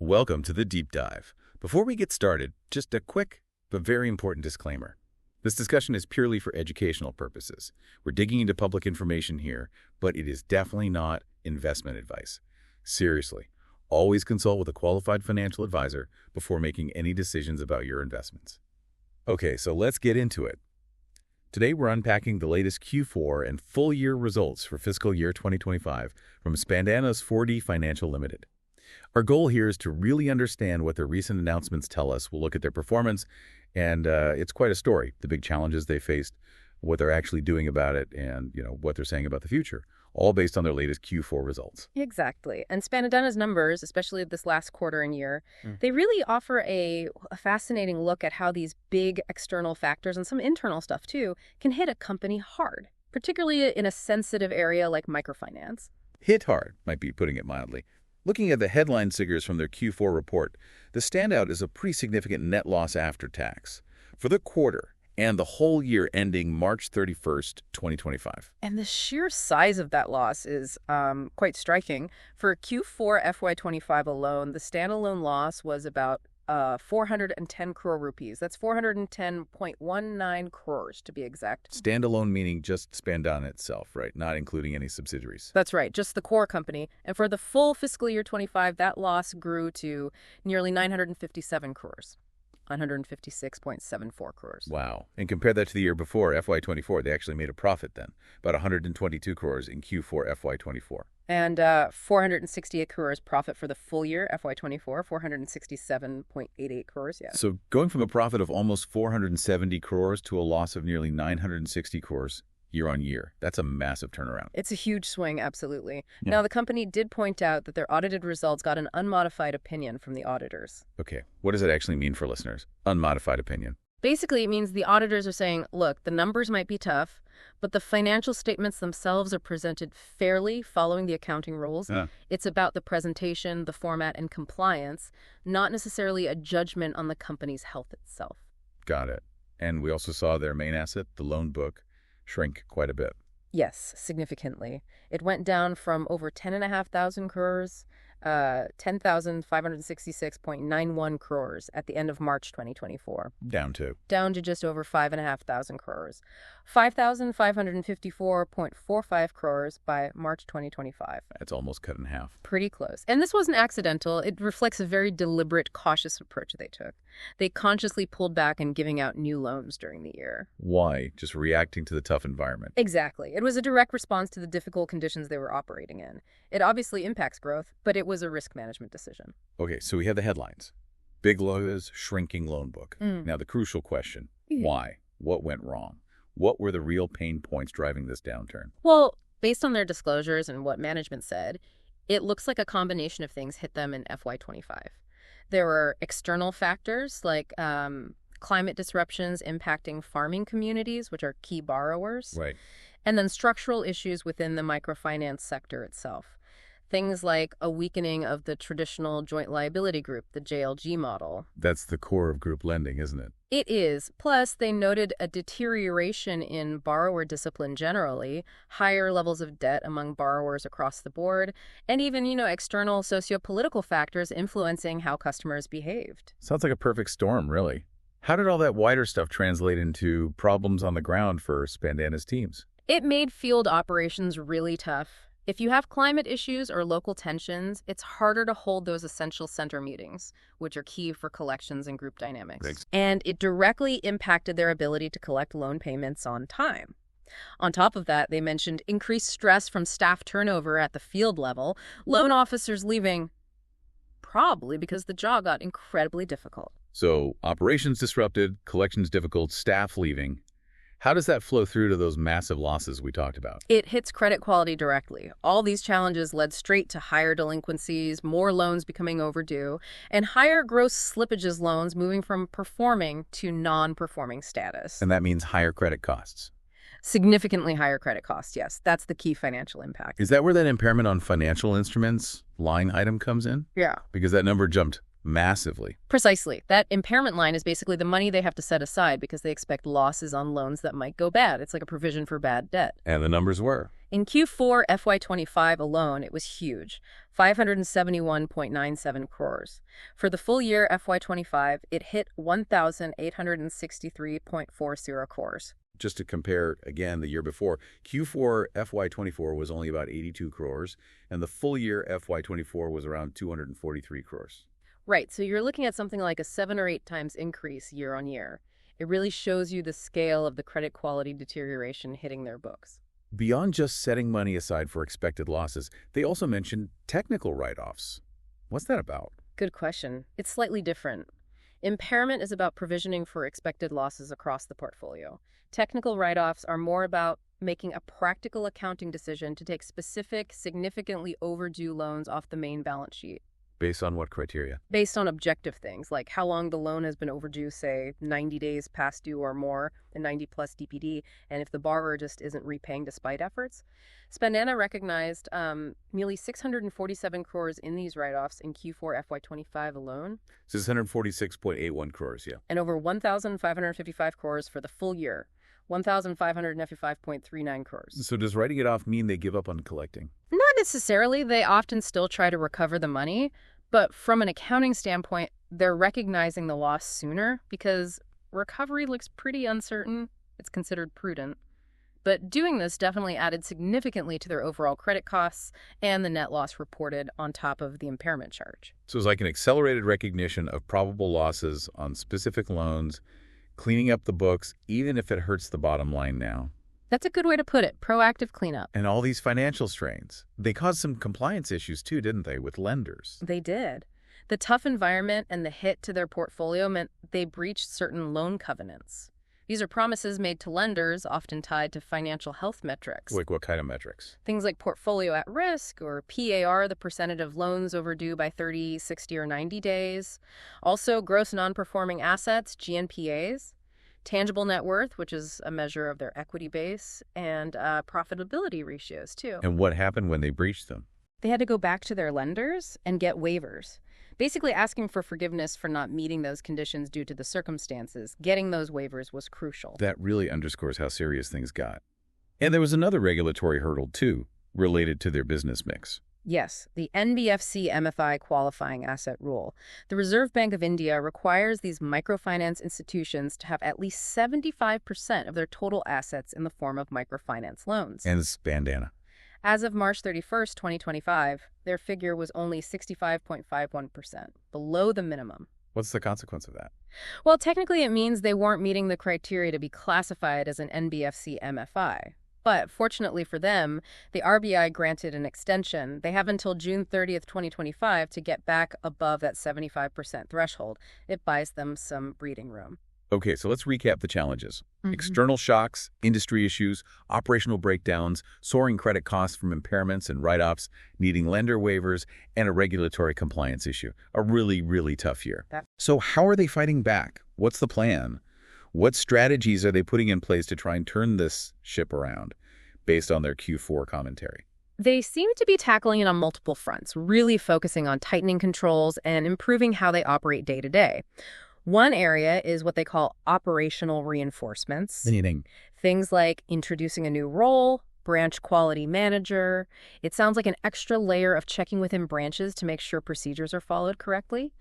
Welcome to the Deep Dive. Before we get started, just a quick but very important disclaimer. This discussion is purely for educational purposes. We're digging into public information here, but it is definitely not investment advice. Seriously, always consult with a qualified financial advisor before making any decisions about your investments. Okay, so let's get into it. Today we're unpacking the latest Q4 and full year results for fiscal year 2025 from Spandana's Sphoorty Financial Limited. Our goal here is to really understand what their recent announcements tell us. We'll look at their performance, and it's quite a story. The big challenges they faced, what they're actually doing about it, and what they're saying about the future, all based on their latest Q4 results. Exactly. And Spandana's numbers, especially this last quarter and year, they really offer a fascinating look at how these big external factors and some internal stuff too can hit a company hard, particularly in a sensitive area like microfinance. Hit hard, might be putting it mildly. Looking at the headline figures from their Q4 report, the standout is a pretty significant net loss after tax for the quarter and the whole year ending March 31st, 2025. And the sheer size of that loss is quite striking. For Q4 FY25 alone, the standalone loss was about 410 crore rupees. That's 410.19 crores to be exact. Standalone meaning just Spandana itself, right? Not including any subsidiaries. That's right, just the core company. And for the full fiscal year 25, that loss grew to nearly 957 crores. 156.74 crores. Wow. And compare that to the year before, FY24, they actually made a profit then, about 122 crores in Q4 FY24. And 468 crores profit for the full year, FY24, 467.88 crores, yeah. So going from a profit of almost 470 crores to a loss of nearly 960 crores year on year, that's a massive turnaround. It's a huge swing, absolutely. Yeah. Now, the company did point out that their audited results got an unmodified opinion from the auditors. Okay, what does it actually mean for listeners? Unmodified opinion. Basically, it means the auditors are saying, look, the numbers might be tough, but the financial statements themselves are presented fairly following the accounting rules. It's about the presentation, the format, and compliance, not necessarily a judgment on the company's health itself. Got it. And we also saw their main asset, the loan book, shrink quite a bit. Yes, significantly. It went down from over 10,500 crores, 10,566.91 crores at the end of March 2024. Down to just over 5,500 crores. 5,554.45 crores by March 2025. That's almost cut in half. Pretty close. And this wasn't accidental. It reflects a very deliberate, cautious approach they took. They consciously pulled back in giving out new loans during the year. Why? Just reacting to the tough environment. Exactly. It was a direct response to the difficult conditions they were operating in. It obviously impacts growth, but it was a risk management decision. Okay, so we have the headlines. Big logos, shrinking loan book. Now the crucial question, why? What went wrong? What were the real pain points driving this downturn? Well, based on their disclosures and what management said, it looks like a combination of things hit them in FY25. There were external factors like climate disruptions impacting farming communities, which are key borrowers. Right. And then structural issues within the microfinance sector itself. Things like a weakening of the traditional joint liability group, the JLG model. That's the core of group lending, isn't it? It is. Plus, they noted a deterioration in borrower discipline generally, higher levels of debt among borrowers across the board, and even, external socio-political factors influencing how customers behaved. Sounds like a perfect storm, really. How did all that wider stuff translate into problems on the ground for Spandana's teams? It made field operations really tough. If you have climate issues or local tensions, it's harder to hold those essential center meetings, which are key for collections and group dynamics. Thanks. And it directly impacted their ability to collect loan payments on time. On top of that, they mentioned increased stress from staff turnover at the field level, loan officers leaving, probably because the job got incredibly difficult. So operations disrupted, collections difficult, staff leaving. How does that flow through to those massive losses we talked about? It hits credit quality directly. All these challenges led straight to higher delinquencies, more loans becoming overdue, and higher gross slippages loans moving from performing to non-performing status. And that means higher credit costs. Significantly higher credit costs, yes. That's the key financial impact. Is that where that impairment on financial instruments line item comes in? Yeah. Because that number jumped massively. Precisely. That impairment line is basically the money they have to set aside because they expect losses on loans that might go bad. It's like a provision for bad debt. And the numbers were. In Q4 FY25 alone, it was huge, 571.97 crores. For the full year FY25, it hit 1,863.40 crores. Just to compare, again, the year before, Q4 FY24 was only about 82 crores, and the full year FY24 was around 243 crores. Right, so you're looking at something like a 7 or 8 times increase year on year. It really shows you the scale of the credit quality deterioration hitting their books. Beyond just setting money aside for expected losses, they also mentioned technical write-offs. What's that about? Good question. It's slightly different. Impairment is about provisioning for expected losses across the portfolio. Technical write-offs are more about making a practical accounting decision to take specific, significantly overdue loans off the main balance sheet. Based on what criteria? Based on objective things, like how long the loan has been overdue, say 90 days past due or more, the 90-plus DPD, and if the borrower just isn't repaying despite efforts. Spandana recognized nearly 647 crores in these write-offs in Q4 FY25 alone. So it's 146.81 crores, yeah. And over 1,555 crores for the full year, 1,555.39 crores. So does writing it off mean they give up on collecting? Not necessarily. They often still try to recover the money, but from an accounting standpoint, they're recognizing the loss sooner because recovery looks pretty uncertain. It's considered prudent. But doing this definitely added significantly to their overall credit costs and the net loss reported on top of the impairment charge. So it's like an accelerated recognition of probable losses on specific loans, cleaning up the books, even if it hurts the bottom line now. That's a good way to put it. Proactive cleanup. And all these financial strains. They caused some compliance issues too, didn't they, with lenders? They did. The tough environment and the hit to their portfolio meant they breached certain loan covenants. These are promises made to lenders, often tied to financial health metrics. Like what kind of metrics? Things like portfolio at risk, or PAR, the percentage of loans overdue by 30, 60, or 90 days. Also, gross non-performing assets, GNPAs. Tangible net worth, which is a measure of their equity base, and profitability ratios, too. And what happened when they breached them? They had to go back to their lenders and get waivers, basically asking for forgiveness for not meeting those conditions due to the circumstances. Getting those waivers was crucial. That really underscores how serious things got. And there was another regulatory hurdle, too, related to their business mix. Yes, the NBFC MFI qualifying asset rule. The Reserve Bank of India requires these microfinance institutions to have at least 75% of their total assets in the form of microfinance loans. And Spandana. As of March 31st, 2025, their figure was only 65.51%, below the minimum. What's the consequence of that? Well, technically it means they weren't meeting the criteria to be classified as an NBFC MFI. But fortunately for them, the RBI granted an extension. They have until June 30th, 2025 to get back above that 75% threshold. It buys them some breathing room. Okay, so let's recap the challenges. External shocks, industry issues, operational breakdowns, soaring credit costs from impairments and write-offs, needing lender waivers, and a regulatory compliance issue. A really, really tough year. So how are they fighting back? What's the plan? What strategies are they putting in place to try and turn this ship around based on their Q4 commentary? They seem to be tackling it on multiple fronts, really focusing on tightening controls and improving how they operate day to day. One area is what they call operational reinforcements. Meaning? Things like introducing a new role, branch quality manager. It sounds like an extra layer of checking within branches to make sure procedures are followed correctly.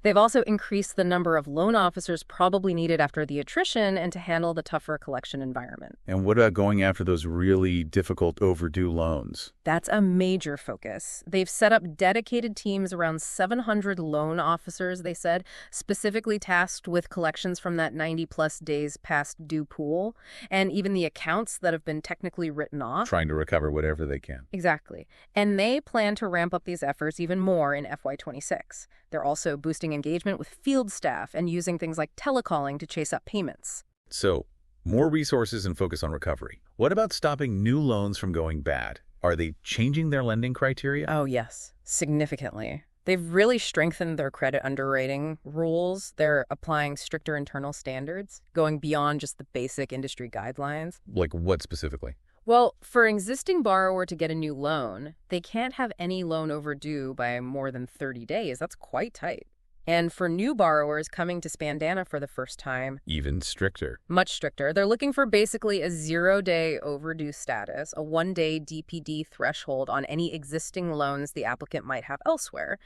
They've also increased the number of loan officers probably needed after the attrition and to handle the tougher collection environment. And what about going after those really difficult overdue loans? That's a major focus. They've set up dedicated teams, around 700 loan officers, they said, specifically tasked with collections from that 90-plus days past due pool, and even the accounts that have been technically written off. Trying to recover whatever they can. Exactly. And they plan to ramp up these efforts even more in FY26. They're also boosting engagement with field staff and using things like telecalling to chase up payments. So, more resources and focus on recovery. What about stopping new loans from going bad? Are they changing their lending criteria? Oh, yes, significantly. They've really strengthened their credit underwriting rules. They're applying stricter internal standards, going beyond just the basic industry guidelines. Like what specifically? Well, for an existing borrower to get a new loan, they can't have any loan overdue by more than 30 days. That's quite tight. And for new borrowers coming to Spandana for the first time, Even stricter. much stricter. They're looking for basically a 0-day overdue status, a 1-day DPD threshold on any existing loans the applicant might have elsewhere.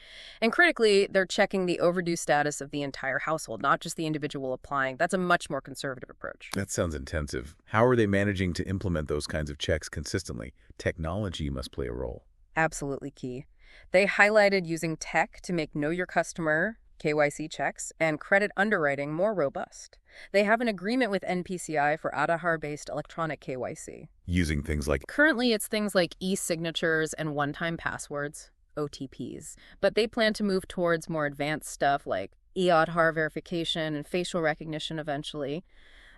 And critically, they're checking the overdue status of the entire household, not just the individual applying. That's a much more conservative approach. That sounds intensive. How are they managing to implement those kinds of checks consistently? Technology must play a role. Absolutely key. They highlighted using tech to make Know Your Customer KYC checks and credit underwriting more robust. They have an agreement with NPCI for Aadhaar-based electronic KYC. Using things like Currently, it's things like e-signatures and one-time passwords, OTPs. But they plan to move towards more advanced stuff like e-Aadhaar verification and facial recognition eventually.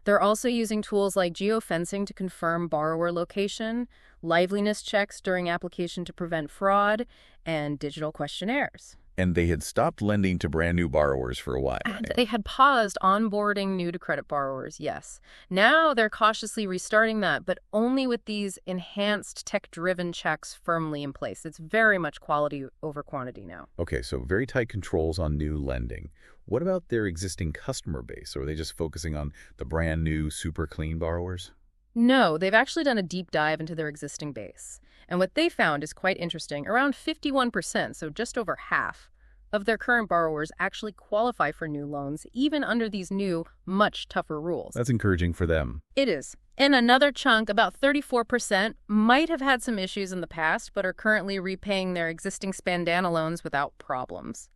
They're also using tools like geofencing to confirm borrower location, liveliness checks during application to prevent fraud, and digital questionnaires. And they had stopped lending to brand new borrowers for a while. And they had paused onboarding new-to-credit borrowers, yes. Now they're cautiously restarting that, but only with these enhanced tech-driven checks firmly in place. It's very much quality over quantity now. Okay, so very tight controls on new lending. What about their existing customer base? Or are they just focusing on the brand new, super clean borrowers? No, they've actually done a deep dive into their existing base. And what they found is quite interesting. Around 51%, so just over half, of their current borrowers actually qualify for new loans, even under these new, much tougher rules. That's encouraging for them. It is. And another chunk, about 34%, might have had some issues in the past, but are currently repaying their existing Spandana loans without problems.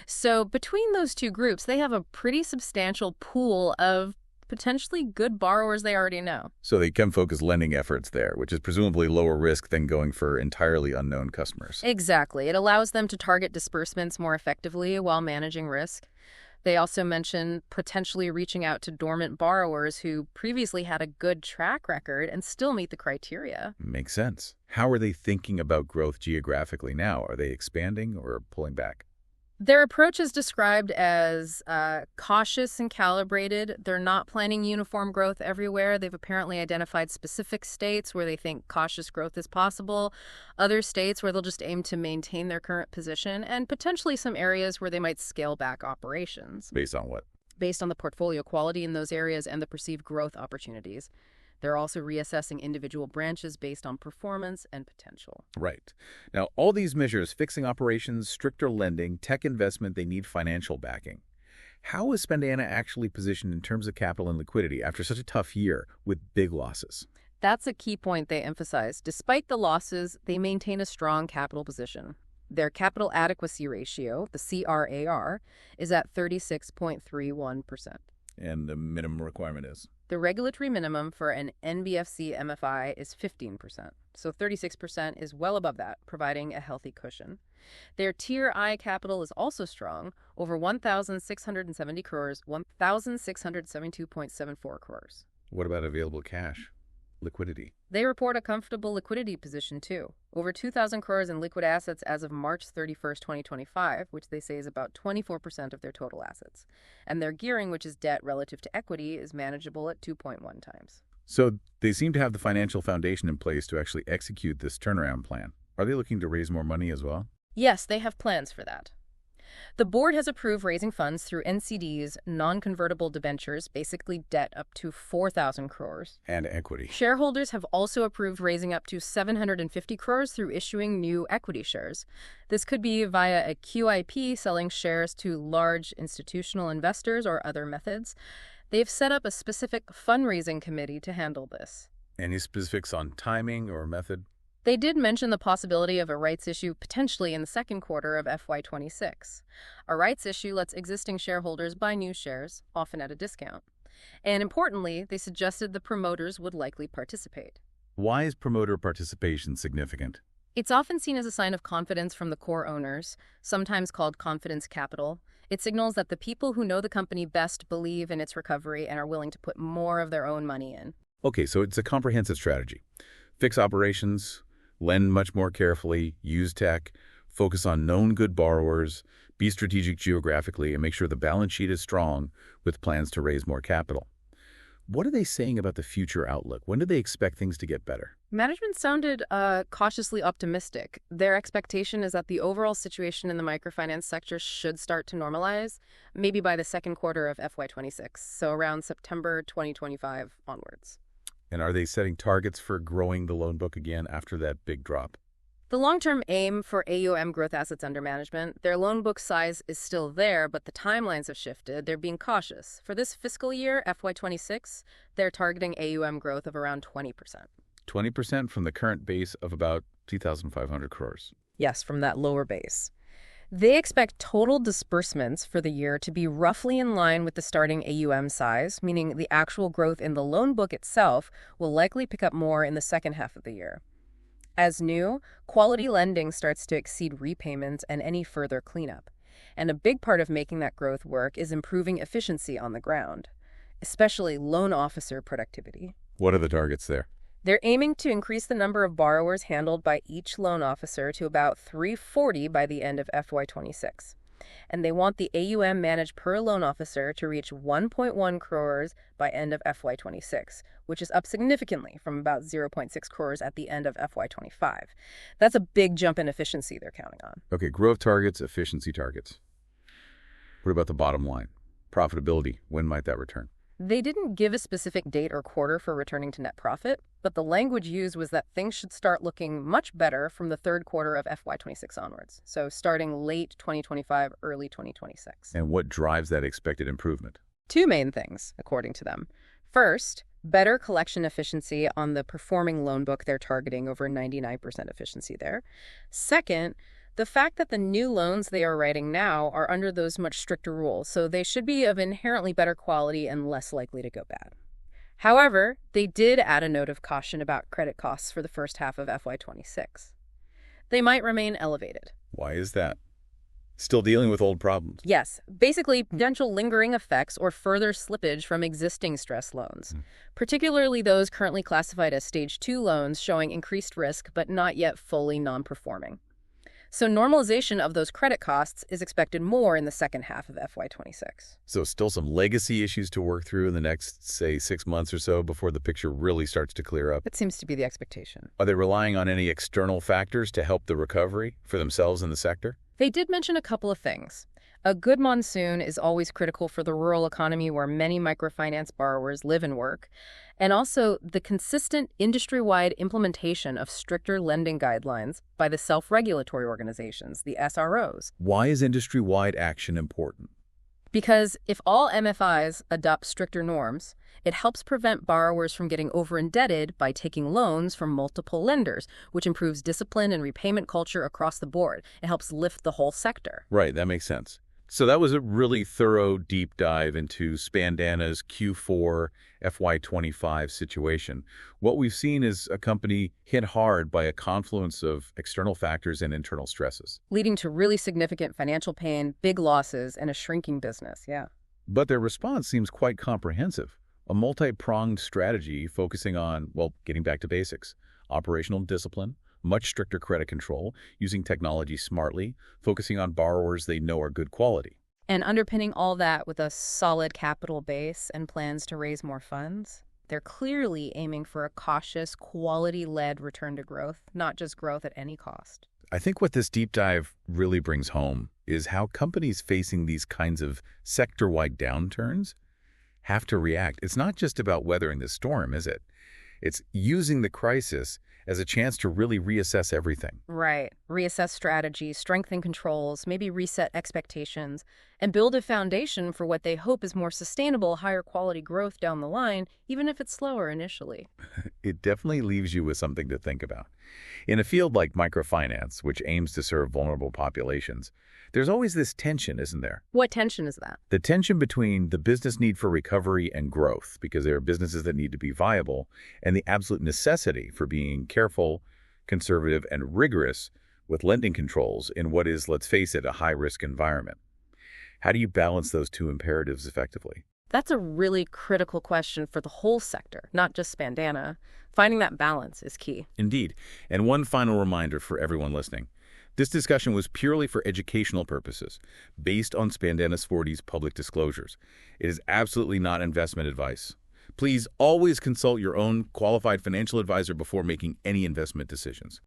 So between those two groups, they have a pretty substantial pool of potentially good borrowers they already know. So they can focus lending efforts there, which is presumably lower risk than going for entirely unknown customers. Exactly. It allows them to target disbursements more effectively while managing risk. They also mention potentially reaching out to dormant borrowers who previously had a good track record and still meet the criteria. Makes sense. How are they thinking about growth geographically now? Are they expanding or pulling back? Their approach is described as cautious and calibrated. They're not planning uniform growth everywhere. They've apparently identified specific states where they think cautious growth is possible, other states where they'll just aim to maintain their current position, and potentially some areas where they might scale back operations. Based on what? Based on the portfolio quality in those areas and the perceived growth opportunities. They're also reassessing individual branches based on performance and potential. Right. Now, all these measures, fixing operations, stricter lending, tech investment, they need financial backing. How is Spandana actually positioned in terms of capital and liquidity after such a tough year with big losses? That's a key point they emphasize. Despite the losses, they maintain a strong capital position. Their capital adequacy ratio, the CRAR, is at 36.31%. And the minimum requirement is? The regulatory minimum for an NBFC MFI is 15%, so 36% is well above that, providing a healthy cushion. Their Tier I capital is also strong, over 1,670 crores, 1,672.74 crores. What about available cash? Liquidity? They report a comfortable liquidity position, too. Over 2,000 crores in liquid assets as of March 31st, 2025, which they say is about 24% of their total assets. And their gearing, which is debt relative to equity, is manageable at 2.1 times. So they seem to have the financial foundation in place to actually execute this turnaround plan. Are they looking to raise more money as well? Yes, they have plans for that. The board has approved raising funds through NCD's non-convertible debentures, basically debt up to 4,000 crores. And equity. Shareholders have also approved raising up to 750 crores through issuing new equity shares. This could be via a QIP, selling shares to large institutional investors, or other methods. They've set up a specific fundraising committee to handle this. Any specifics on timing or method? They did mention the possibility of a rights issue potentially in the second quarter of FY26. A rights issue lets existing shareholders buy new shares, often at a discount. And importantly, they suggested the promoters would likely participate. Why is promoter participation significant? It's often seen as a sign of confidence from the core owners, sometimes called confidence capital. It signals that the people who know the company best believe in its recovery and are willing to put more of their own money in. Okay, so it's a comprehensive strategy. Fix operations, lend much more carefully, use tech, focus on known good borrowers, be strategic geographically, and make sure the balance sheet is strong with plans to raise more capital. What are they saying about the future outlook? When do they expect things to get better? Management sounded cautiously optimistic. Their expectation is that the overall situation in the microfinance sector should start to normalize, maybe by the second quarter of FY26, so around September 2025 onwards. And are they setting targets for growing the loan book again after that big drop? The long-term aim for AUM growth assets under management, their loan book size is still there, but the timelines have shifted. They're being cautious. For this fiscal year, FY26, they're targeting AUM growth of around 20%. 20% from the current base of about 2,500 crores. Yes, from that lower base. They expect total disbursements for the year to be roughly in line with the starting AUM size, meaning the actual growth in the loan book itself will likely pick up more in the second half of the year. As new, quality lending starts to exceed repayments and any further cleanup. And a big part of making that growth work is improving efficiency on the ground, especially loan officer productivity. What are the targets there? They're aiming to increase the number of borrowers handled by each loan officer to about 340 by the end of FY26. And they want the AUM managed per loan officer to reach 1.1 crores by end of FY26, which is up significantly from about 0.6 crores at the end of FY25. That's a big jump in efficiency they're counting on. Okay, growth targets, efficiency targets. What about the bottom line? Profitability, when might that return? They didn't give a specific date or quarter for returning to net profit, but the language used was that things should start looking much better from the third quarter of FY26 onwards, so starting late 2025, early 2026. And what drives that expected improvement? Two main things, according to them. First, better collection efficiency on the performing loan book they're targeting, over 99% efficiency there. Second, the fact that the new loans they are writing now are under those much stricter rules, so they should be of inherently better quality and less likely to go bad. However, they did add a note of caution about credit costs for the first half of FY26. They might remain elevated. Why is that? Still dealing with old problems? Yes, basically potential lingering effects or further slippage from existing stress loans, particularly those currently classified as Stage 2 loans showing increased risk but not yet fully non-performing. So normalization of those credit costs is expected more in the second half of FY26. So still some legacy issues to work through in the next, say, 6 months or so before the picture really starts to clear up? That seems to be the expectation. Are they relying on any external factors to help the recovery for themselves in the sector? They did mention a couple of things. A good monsoon is always critical for the rural economy where many microfinance borrowers live and work, and also the consistent industry-wide implementation of stricter lending guidelines by the self-regulatory organizations, the SROs. Why is industry-wide action important? Because if all MFIs adopt stricter norms, it helps prevent borrowers from getting over-indebted by taking loans from multiple lenders, which improves discipline and repayment culture across the board. It helps lift the whole sector. Right, that makes sense. So that was a really thorough deep dive into Spandana's Q4 FY25 situation. What we've seen is a company hit hard by a confluence of external factors and internal stresses, leading to really significant financial pain, big losses, and a shrinking business, yeah. But their response seems quite comprehensive. A multi-pronged strategy focusing on, well, getting back to basics, operational discipline, much stricter credit control, using technology smartly, focusing on borrowers they know are good quality. And underpinning all that with a solid capital base and plans to raise more funds. They're clearly aiming for a cautious, quality-led return to growth, not just growth at any cost. I think what this deep dive really brings home is how companies facing these kinds of sector-wide downturns have to react. It's not just about weathering the storm, is it? It's using the crisis as a chance to really reassess everything. Right. Reassess strategy, strengthen controls, maybe reset expectations, and build a foundation for what they hope is more sustainable, higher quality growth down the line, even if it's slower initially. It definitely leaves you with something to think about. In a field like microfinance, which aims to serve vulnerable populations, there's always this tension, isn't there? What tension is that? The tension between the business need for recovery and growth, because there are businesses that need to be viable, and the absolute necessity for being careful, conservative, and rigorous with lending controls in what is, let's face it, a high-risk environment. How do you balance those two imperatives effectively? That's a really critical question for the whole sector, not just Spandana. Finding that balance is key. Indeed. And one final reminder for everyone listening. This discussion was purely for educational purposes, based on Spandana Sphoorty's public disclosures. It is absolutely not investment advice. Please always consult your own qualified financial advisor before making any investment decisions.